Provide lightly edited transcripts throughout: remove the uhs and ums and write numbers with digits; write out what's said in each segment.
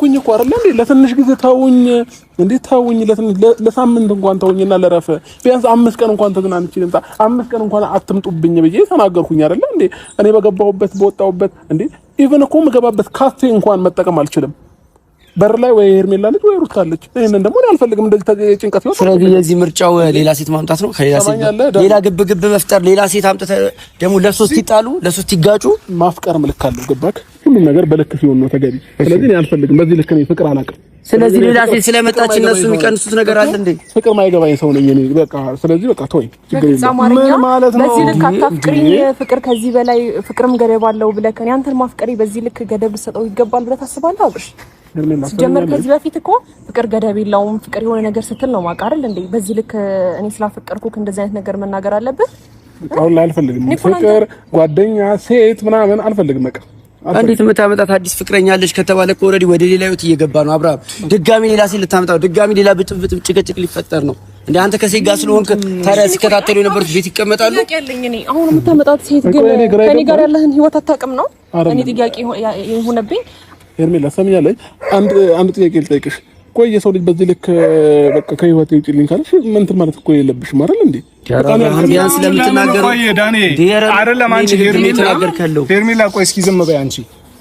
ኩኝ እኮ አይደል እንዴ ለትንሽ ጊዜ ታውኝ እንዴ ታውኝ ለሳምንት እንኳን ታውኝና ለረፈ ቢያንስ 5 ቀን እንኳን ተዝናንቺ ልምጣ 5 ቀን እንኳን አትምጡብኝ ብዬ ተናገርኩኝ አይደል እንዴ እኔ በገባሁበት በወጣሁበት እንዴ ኢቭን እኮ መገባበት ካፌ እንኳን መጠቀም አልችልም በር ላይ ወይ ሄርሜላ ልጅ ወይ ሩታ ልጅ እኔን ደግሞ አልፈልግም እንደዚህ ጭንቀት ይወጣ ስለዚህ የዚህ ምርጫው ሌላ ሴት ማምጣት ነው ከሌላ ሴት ሌላ ግብ መፍጠር ሌላ ሴት አምጥተ ደግሞ ለሶስት ይጣሉ ለሶስት ይጋጩ ማፍቀር ምልክ አለው ገባክ ሁሉ ነገር በልክ ሲሆን ነው ተገቢ ስለዚህ እኔ አልፈልግም በዚህ ልክ ነው ፍቅር አላውቅም ስለዚህ ሌላ ሴት ስለመጣች እነሱ የሚቀንሱት ነገር አለ እንዴ ፍቅር ማይገባኝ ሰው ነኝ እኔ በቃ ስለዚህ በቃ ተወኝ ችግር የለም ምን ማለት ነው በዚህ ልክ አታፍቅሪኝ ፍቅር ከዚህ በላይ ፍቅርም ገደብ አለው ብለህ ከኔ አንተን ማፍቀሪ በዚህ ልክ ገደብ ልሰጠው ይገባል ብለህ ታስባለህ አብርሽ ጀመር ከዚህ በፊት እኮ ፍቅር ገደብ የለውም ፍቅር የሆነ ነገር ስትል ነው ማቃረል እንዴ በዚህ ልክ እኔ ስላፈቀርኩክ እንደዚህ አይነት ነገር መናገር አለብህ አሁን ላይ አልፈልግም ፍቅር ጓደኛ ሴት ምናምን አልፈልግም በቃ እንዴት የምታመጣት አዲስ ፍቅረኛ አለች ከተባለ እኮ ኦሬዲ ወደ ሌላ ህይወት እየገባ ነው አብርሃም ድጋሚ ሌላ ሴት ልታመጣው ድጋሚ ሌላ ብጥብጥ ጭቅጭቅ ሊፈጠር ነው እንዴ አንተ ከሴት ጋር ስለሆንክ ታዲያ ሲከታተሉ የነበሩት ቤት ይቀመጣሉ ያለኝ እኔ አሁን የምታመጣት ሴት ግን ከኔ ጋር ያለህን ህይወት አታውቅም ነው እኔ ጥያቄ የሆነብኝ ሄርሜላ ሰምኛለች አንድ ጥያቄ ልጠይቅሽ ቆይ የሰው ልጅ በዚህ ልክ በቃ ከህይወት ይጭልኝ ካለሽ ምን እንትን ማለት እኮ የለብሽም አይደል እንዴ ቢያንስ ስለምትናገር ቆይ ዳኔ አይደለም አንቺ ሄርሜላ ቆይ እስኪ ዝም በይ አንቺ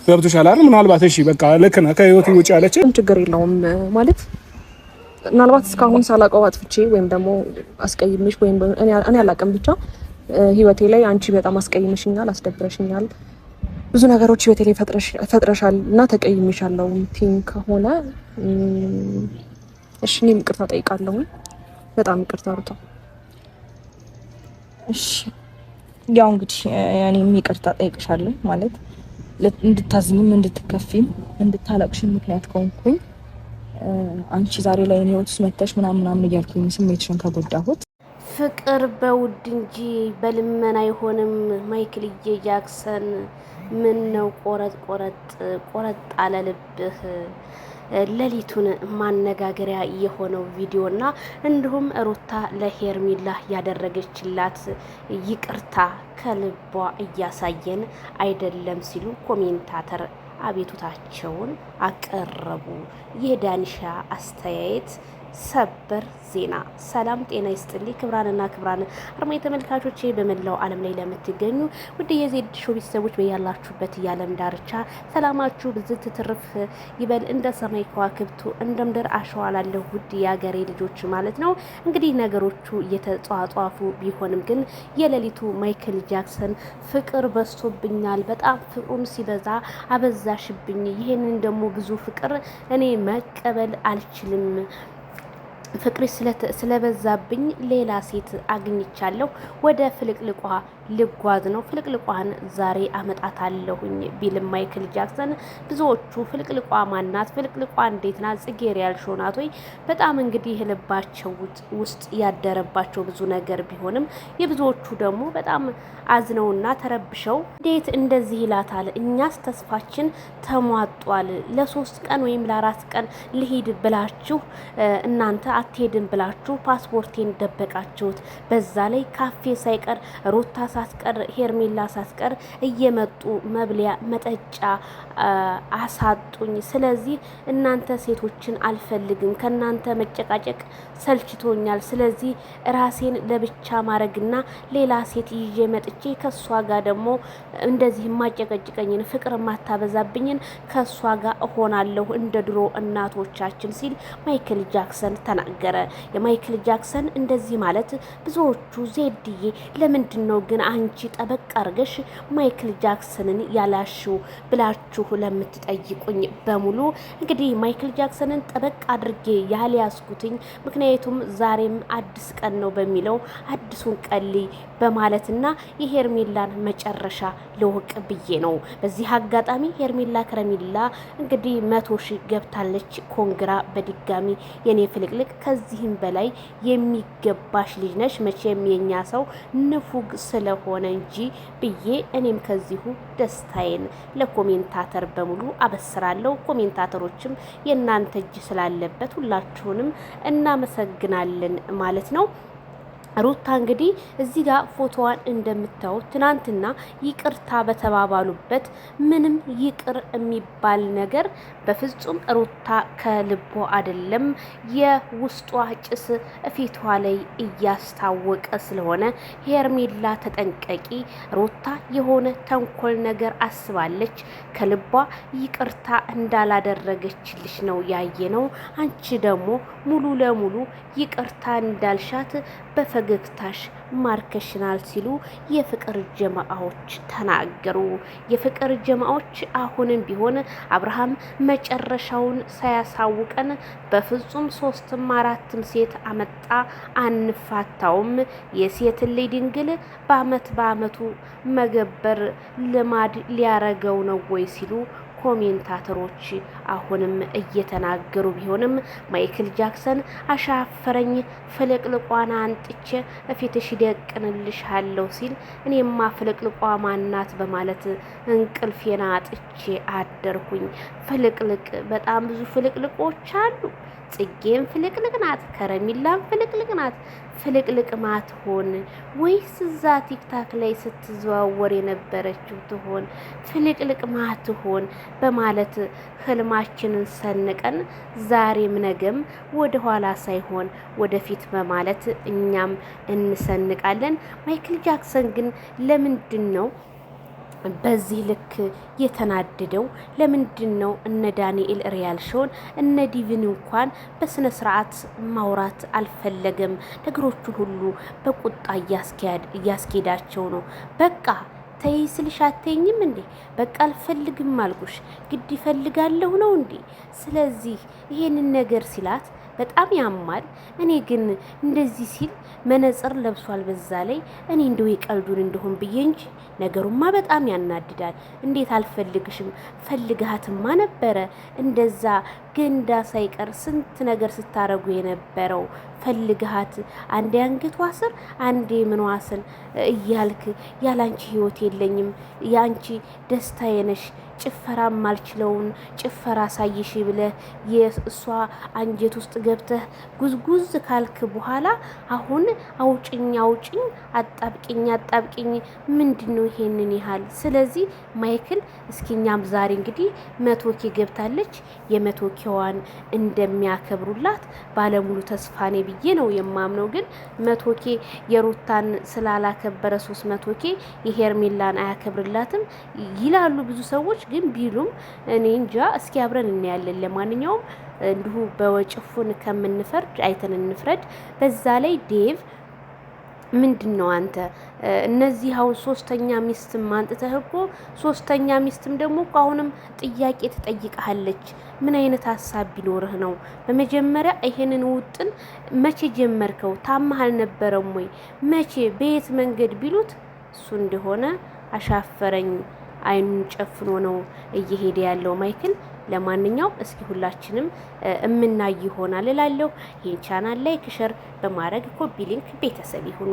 ገብቶሻል አይደል ምናልባት እሺ በቃ ልክ ነህ ከህይወት ውጪ ያለች ችግር የለውም ማለት ምናልባት እስካሁን ሳላውቀው አጥፍቼ ወይም ደግሞ አስቀይምሽ ወይም እኔ አላውቅም ብቻ ህይወቴ ላይ አንቺ በጣም አስቀይምሽኛል አስደብረሽኛል ብዙ ነገሮች ህይወቴ ላይ ፈጥረሻል እና ተቀይምሻለሁ ቲም ከሆነ እሺ እኔም ይቅርታ ጠይቃለሁ በጣም ይቅርታ ሩታ እሺ ያው እንግዲህ እኔም ይቅርታ ጠይቅሻለሁ ማለት እንድታዝኝም እንድትከፊም እንድታለቅሽም ምክንያት ከሆንኩኝ አንቺ ዛሬ ላይ እኔ ወጥስ መተሽ ምናምን እያልኩኝ ስሜትሽን ከጎዳሁት ፍቅር በውድ እንጂ በልመና አይሆንም ማይክልዬ ጃክሰን ምን ነው ቆረጥ አለ ልብህ ሌሊቱን ማነጋገሪያ የሆነው ቪዲዮና እንዲሁም ሩታ ለሄርሜላ ያደረገችላት ይቅርታ ከልቧ እያሳየን አይደለም ሲሉ ኮሜንታተር አቤቱታቸውን አቀረቡ የዳንሻ አስተያየት ሰበር ዜና ሰላም ጤና ይስጥልኝ ክብራንና ክብራን አርማይ ተመልካቾቼ በመላው ዓለም ላይ ለምትገኙ ውድ የዜድ ሾው ቤተሰቦች በያላችሁበት የዓለም ዳርቻ ሰላማችሁ ብዝት ትርፍ ይበል እንደ ሰማይ ከዋክብቱ እንደ ምድር አሸዋ ላለው ውድ የአገሬ ልጆች ማለት ነው እንግዲህ ነገሮቹ እየተጧጧፉ ቢሆንም ግን የሌሊቱ ማይክል ጃክሰን ፍቅር በዝቶብኛል በጣም ፍቅሩም ሲበዛ አበዛሽብኝ ይሄንን ደግሞ ብዙ ፍቅር እኔ መቀበል አልችልም ፍቅር ስለበዛብኝ ሌላ ሴት አግኝቻለሁ ወደ ፍልቅልቋ ልጓዝ ነው ፍልቅልቋን ዛሬ አመጣታለሁኝ ቢል ማይክል ጃክሰን ብዙዎቹ ፍልቅልቋ ማናት ፍልቅልቋ እንዴት ናት ጽጌሪያል ሾናት ወይ በጣም እንግዲህ ልባቸው ውስጥ ያደረባቸው ብዙ ነገር ቢሆንም የብዙዎቹ ደግሞ በጣም አዝነውና ተረብሸው እንዴት እንደዚህ ይላታል እኛስ ተስፋችን ተሟጧል ለ3 ቀን ወይም ለ4 ቀን ልሂድ ብላችሁ እናንተ አትሄድም ብላችሁ ፓስፖርቴን ደበቃችሁት በዛ ላይ ካፌ ሳይቀር ሩታ ሳትቀር ሄርሜላ ሳትቀር እየመጡ መብሊያ መጠጫ አሳጡኝ ስለዚህ እናንተ ሴቶችን አልፈልግም ከናንተ መጨቃጨቅ ሰልችቶኛል ስለዚህ ራሴን ለብቻ ማረግና ሌላ ሴት ይዤ መጥቼ ከሷ ጋር ደግሞ እንደዚህ ማጨቀጭቀኝን ፍቅር ማታበዛብኝን ከሷ ጋር እሆናለሁ እንደ ድሮ እናቶቻችን ሲል ማይክል ጃክሰን ተናገረ የማይክል ጃክሰን እንደዚህ ማለት ብዙዎቹ ዜድዬ ለምንድነው ግን አንቺ ጠበቅ አርገሽ ማይክል ጃክሰንን ያላሽው ብላችሁ ለምትጠይቁኝ በሙሉ እንግዲህ ማይክል ጃክሰንን ጠበቅ አድርጌ ያልያዝኩትኝ ምክንያቱም ዛሬም አዲስ ቀን ነው በሚለው አዲሱን ቀሊ በማለትና የሄርሜላን መጨረሻ ለወቅ ብዬ ነው በዚህ አጋጣሚ ሄርሜላ ከረሜላ እንግዲህ 100,000 ገብታለች ኮንግራ በድጋሚ የኔ ፍልቅልቅ ከዚህም በላይ የሚገባሽ ልጅ ነሽ መቼም የኛ ሰው ንፉግ ስለሆነ እንጂ ብዬ እኔም ከዚሁ ደስታዬን ለኮሜንታተር በሙሉ አበስራለሁ ኮሜንታተሮችም የናንተ እጅ ስላለበት ሁላችሁንም እናመሰግናለን ማለት ነው ሩታ እንግዲህ እዚህ ጋር ፎቶዋን እንደምታዩት ትናንትና ይቅርታ በተባባሉበት ምንም ይቅር የሚባል ነገር በፍጹም ሩታ ከልቦ አይደለም። የውስጧ ጭስ ፊቷ ላይ እያስታወቀ ስለሆነ ሄርሜላ ተጠንቀቂ፣ ሩታ የሆነ ተንኮል ነገር አስባለች፣ ከልቧ ይቅርታ እንዳላደረገችልሽ ነው ያየነው። አንቺ ደግሞ ሙሉ ለሙሉ ይቅርታ እንዳልሻት በፈገግታሽ ማርከሽናል ሲሉ የፍቅር ጀማዓዎች ተናገሩ። የፍቅር ጀማዓዎች አሁንም ቢሆን አብርሃም መጨረሻውን ሳያሳውቀን በፍጹም 3ም 4ም ሴት አመጣ አንፋታውም፣ የሴት ልጅ ድንግል በአመቱ መገበር ልማድ ሊያረገው ነው ወይ ሲሉ ኮሜንታተሮች አሁንም እየተናገሩ ቢሆንም ማይክል ጃክሰን አሻፈረኝ ፍልቅልቋን አንጥቼ እፊትሽ ደቅንልሻለሁ ሲል እኔማ ፍልቅልቋ ማናት በማለት እንቅልፌን አጥቼ አደርኩኝ። ፍልቅልቅ በጣም ብዙ ፍልቅልቆች አሉ። ጽጌም ፍልቅልቅ ናት፣ ከረሚላም ፍልቅልቅ ናት። ፍልቅልቅ ማትሆን ወይስ እዛ ቲክታክ ላይ ስትዘዋወር የነበረችው ትሆን? ፍልቅልቅ ማትሆን በማለት ህልማችንን ሰንቀን ዛሬም ነገም ወደ ኋላ ሳይሆን ወደፊት በማለት እኛም እንሰንቃለን። ማይክል ጃክሰን ግን ለምንድን ነው በዚህ ልክ የተናደደው? ለምንድን ነው እነ ዳንኤል ሪያል ሾን እነ ዲቪን እንኳን በስነ ስርዓት ማውራት አልፈለገም? ነገሮቹን ሁሉ በቁጣ እያስኬዳቸው ነው። በቃ ተይ ስልሽ አትይኝም እንዴ? በቃ አልፈልግም አልኩሽ፣ ግድ ይፈልጋለሁ ነው እንዴ? ስለዚህ ይሄንን ነገር ሲላት በጣም ያማል። እኔ ግን እንደዚህ ሲል መነጽር ለብሷል። በዛ ላይ እኔ እንደው የቀልዱን እንደሆን ብዬ እንጂ ነገሩማ በጣም ያናድዳል። እንዴት አልፈልግሽም? ፈልግሃትማ ነበረ። እንደዛ ገንዳ ሳይቀር ስንት ነገር ስታረጉ የነበረው ፈልግሃት፣ አንዴ አንገቷ ስር አንዴ ምኗ ስር እያልክ ያላንቺ ህይወት የለኝም፣ ያንቺ ደስታዬ ነሽ፣ ጭፈራ ማልችለውን ጭፈራ ሳይሽ ብለህ የእሷ አንጀት ውስጥ ገብተህ ጉዝጉዝ ካልክ በኋላ አሁን አውጭኝ አጣብቂኝ ምንድነው ይሄንን ያህል? ስለዚህ ማይክል እስኪኛም ዛሬ እንግዲህ 100K ገብታለች። የ100Kዋን እንደሚያከብሩላት ባለሙሉ ተስፋ ነኝ ብዬ ነው የማምነው። ግን 100K የሩታን ስላላከበረ 300K የሄርሜላን አያከብርላትም ይላሉ ብዙ ሰዎች። ግን ቢሉም እኔ እንጃ፣ እስኪ አብረን እናያለን። ለማንኛውም እንዲሁ በወጭፉን ከምንፈርድ አይተን እንፍረድ። በዛ ላይ ዴቭ ምንድነው አንተ እነዚህ አሁን 3ኛ ሚስትም አንጥተህ እኮ 3ኛ ሚስትም ደግሞ እኮ አሁንም ጥያቄ ትጠይቃለች። ምን አይነት ሀሳብ ቢኖርህ ነው? በመጀመሪያ ይሄንን ውጥን መቼ ጀመርከው? ታማህ አልነበረም ወይ? መቼ በየት መንገድ ቢሉት እሱ እንደሆነ አሻፈረኝ አይኑን ጨፍኖ ነው እየሄደ ያለው ማይክል። ለማንኛውም እስኪ ሁላችንም እምናይ ይሆናል እላለሁ። ይሄን ቻናል ላይክ ሸር በማድረግ ኮፒ ሊንክ ቤተሰብ ይሁኑ።